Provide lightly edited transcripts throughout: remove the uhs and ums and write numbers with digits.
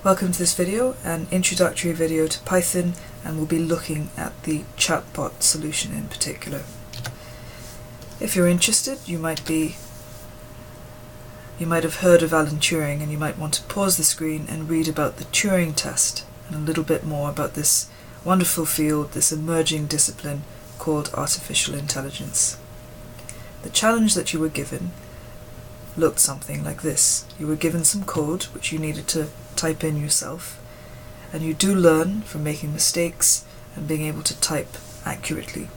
Welcome to this video, an introductory video to Python, and we'll be looking at the ChatBot solution in particular. If you're interested, you might have heard of Alan Turing, and you might want to pause the screen and read about the Turing test and a little bit more about this wonderful field, this emerging discipline called artificial intelligence. The challenge that you were given looked something like this. You were given some code which you needed to type in yourself, and you do learn from making mistakes and being able to type accurately.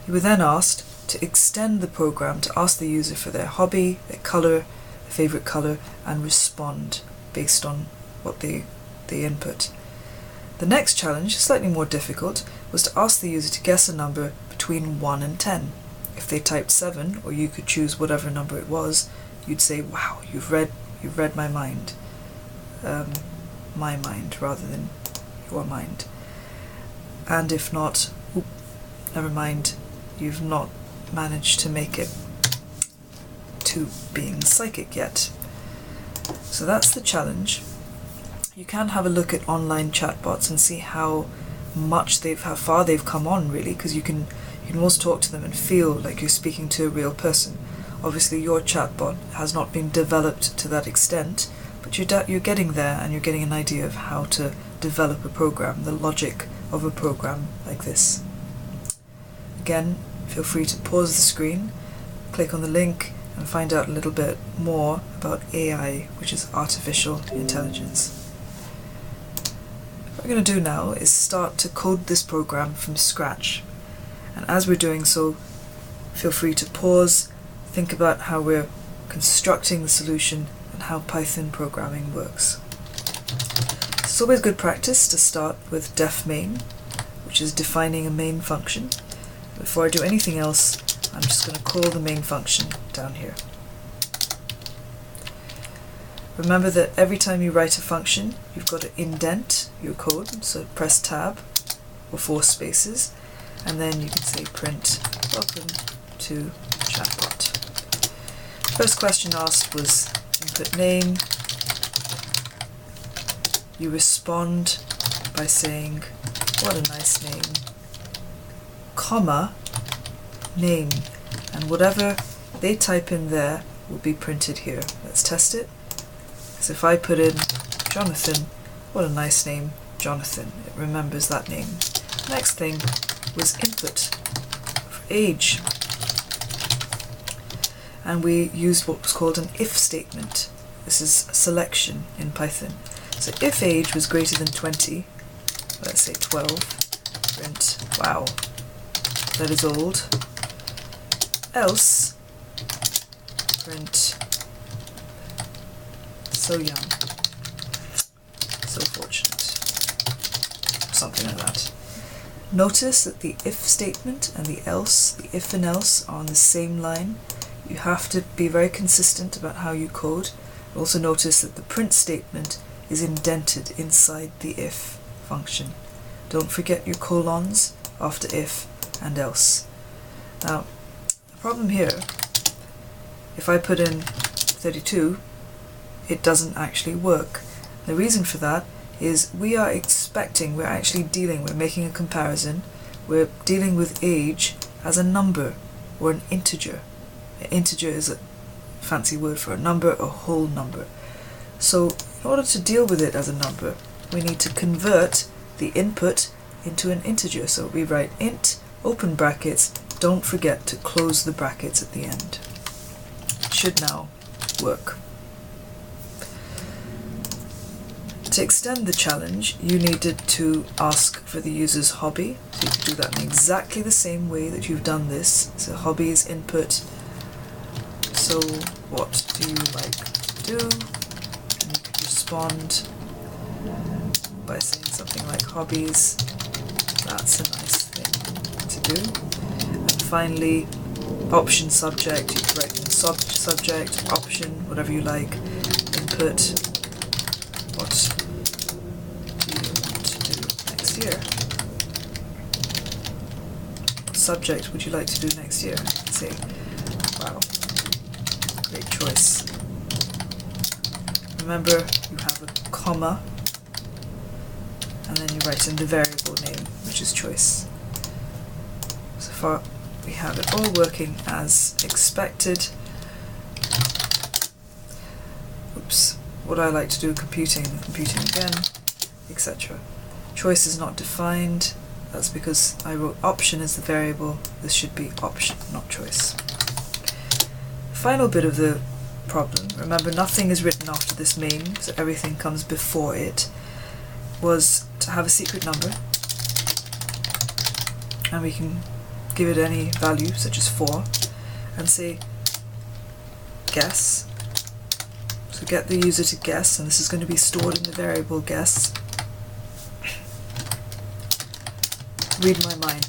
You were then asked to extend the program to ask the user for their hobby, their colour, their favourite colour, and respond based on what they input. The next challenge, slightly more difficult, was to ask the user to guess a number between 1 and 10. If they typed 7, or you could choose whatever number it was, you'd say, "Wow, you've read my mind." My mind rather than your mind. And if not, never mind, you've not managed to make it to being psychic yet. So that's the challenge. You can have a look at online chatbots and see how far they've come on, really, because you can almost talk to them and feel like you're speaking to a real person. Obviously your chatbot has not been developed to that extent, but you're getting there, and you're getting an idea of how to develop a program, the logic of a program like this. Again, feel free to pause the screen, click on the link, and find out a little bit more about AI, which is artificial intelligence. What we're going to do now is start to code this program from scratch. And as we're doing so, feel free to pause, think about how we're constructing the solution and how Python programming works. It's always good practice to start with def main, which is defining a main function. Before I do anything else, I'm just going to call the main function down here. Remember that every time you write a function, you've got to indent your code, so press tab or 4 spaces, and then you can say print welcome to ChatBot. First question asked was input name. You respond by saying, "What a nice name," comma, name, and whatever they type in there will be printed here. Let's test it. So if I put in Jonathan, what a nice name, Jonathan, it remembers that name. Next thing was input for age. And we used what was called an if statement. This is a selection in Python. So if age was greater than 20, let's say 12, print, wow, that is old. Else, print, so young, so fortunate, something like that. Notice that the if statement and the else, the if and else, are on the same line. You have to be very consistent about how you code. Also notice that the print statement is indented inside the if function. Don't forget your colons after if and else. Now, the problem here, if I put in 32, it doesn't actually work. The reason for that is we're making a comparison, we're dealing with age as a number or an integer. An integer is a fancy word for a number, a whole number. So in order to deal with it as a number, we need to convert the input into an integer. So we write int, open brackets, don't forget to close the brackets at the end. It should now work. To extend the challenge, you needed to ask for the user's hobby. So you could do that in exactly the same way that you've done this. So hobby is input. So what do you like to do? And you could respond by saying something like hobbies. That's a nice thing to do. And finally, option subject. You could write in subject, option, whatever you like. Input. What do you want to do next year? What subject would you like to do next year? Say, wow, great choice. Remember, you have a comma and then you write in the variable name, which is choice. So far we have it all working as expected. Oops, what I like to do computing again, etc. Choice is not defined, that's because I wrote option as the variable. This should be option, not choice. Final bit of the problem, remember nothing is written after this main, so everything comes before it, was to have a secret number, and we can give it any value such as 4 and say guess. So get the user to guess, and this is going to be stored in the variable guess. Read my mind.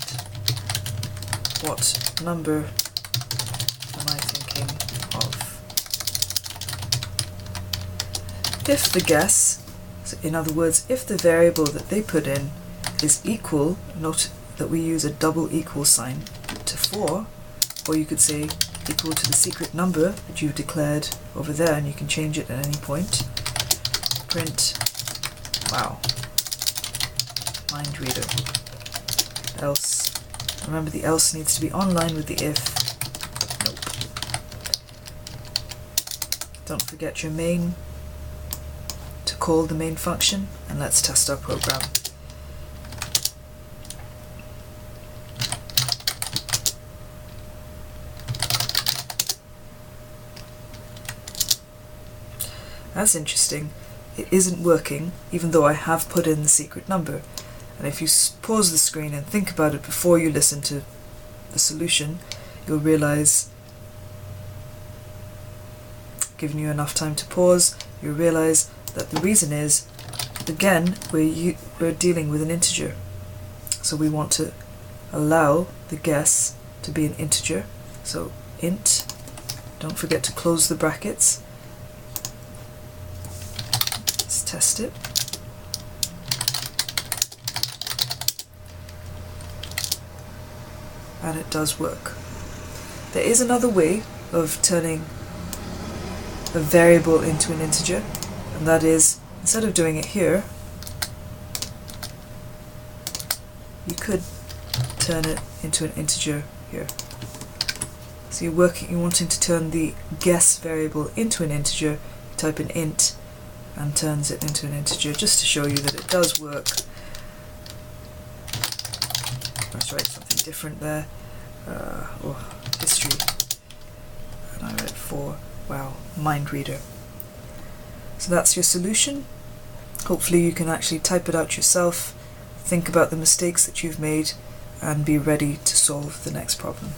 What number am I thinking of? If the guess, so in other words, if the variable that they put in is equal, note that we use a double equal sign, to 4, or you could say equal to the secret number that you've declared over there, and you can change it at any point. Print, wow, mind reader. Else, remember the else needs to be online with the if. Nope. Don't forget your main to call the main function, and let's test our program. That's interesting. It isn't working, even though I have put in the secret number. And if you pause the screen and think about it before you listen to the solution, you'll realize, giving you enough time to pause, you'll realize that the reason is, again, we're dealing with an integer. So we want to allow the guess to be an integer. So int, don't forget to close the brackets. Let's test it. And it does work. There is another way of turning a variable into an integer, and that is, instead of doing it here, you could turn it into an integer here. So you're wanting to turn the guess variable into an integer, type in int, and turns it into an integer, just to show you that it does work. Let's write something different there. History. And I wrote 4. Wow, mind reader. So that's your solution. Hopefully you can actually type it out yourself, think about the mistakes that you've made, and be ready to solve the next problem.